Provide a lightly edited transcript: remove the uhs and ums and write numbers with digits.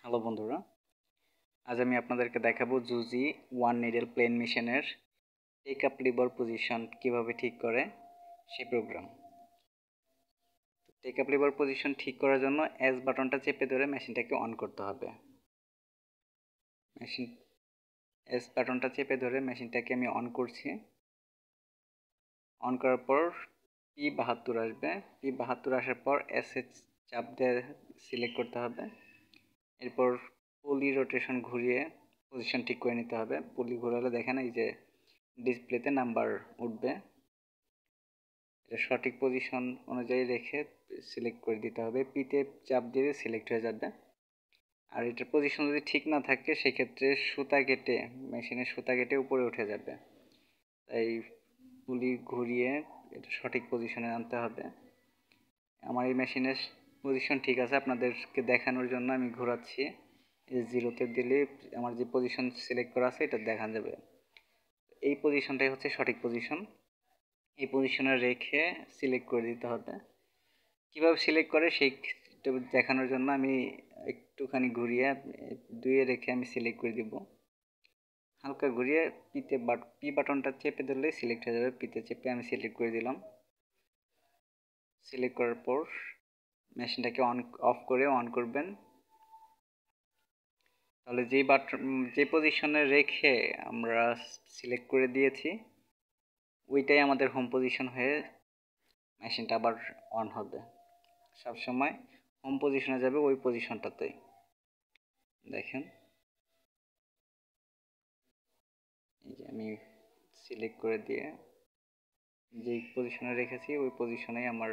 Hello বন্ধুরা, আজ আমি আপনাদেরকে দেখাবো জুজি ওয়ান নিডল প্লেন মেশিনের টেক আপ লিভার পজিশন কিভাবে ঠিক করে সেই program. Take up lever position ঠিক করার জন্য এস বাটনটা চেপে ধরে মেশিনটাকে অন করতে হবে। এস বাটনটা চেপে ধরে মেশিনটাকে আমি অন করছি। অন করার পর P72 আসবে। P72 আসার পর এস চাপ দিয়ে সিলেক্ট করতে হবে। এরপর পুলি রোটেশন ঘুরিয়ে পজিশন ঠিক করে নিতে হবে। পুলি ঘোরালে দেখেন এই যে ডিসপ্লেতে নাম্বার উঠবে, এটা সঠিক পজিশন অনুযায়ী রেখে সিলেক্ট করে দিতে হবে। পিতে চাপ দিয়ে সিলেক্ট হয়ে যাবে। আর এটার পজিশন যদি ঠিক না থাকে সেক্ষেত্রে সুতা কেটে মেশিনের সুতা কেটে উপরে উঠে যাবে। তাই পুলি ঘুরিয়ে এটা সঠিক পজিশনে আনতে হবে। আমার এই মেশিনের পজিশন ঠিক আছে, আপনাদেরকে দেখানোর জন্য আমি ঘোরাচ্ছি। এই জিরোতে দিলে আমার যে পজিশন সিলেক্ট করা আছে এটা দেখা যাবে। এই পজিশনটাই হচ্ছে সঠিক পজিশন। এই পজিশনে রেখে সিলেক্ট করে দিতে হবে। কিভাবে সিলেক্ট করে সেই দেখানোর জন্য আমি একটুখানি ঘুরিয়ে দুইয়ে রেখে আমি সিলেক্ট করে দিব। হালকা ঘুরিয়ে পি বাটনটা চেপে ধরলে সিলেক্ট হয়ে যাবে। পিতে চেপে আমি সিলেক্ট করে দিলাম। সিলেক্ট করার পর মেশিনটাকে অফ করে অন করবেন। তাহলে যে পজিশনে রেখে আমরা সিলেক্ট করে দিয়েছি ওইটাই আমাদের হোম পজিশন হয়ে মেশিনটা আবার অন হবে। সবসময় হোম পজিশনে যাবে ওই পজিশনটাতেই। দেখেন এই যে আমি সিলেক্ট করে দিয়ে যেই পজিশনে রেখেছি ওই পজিশনেই আমার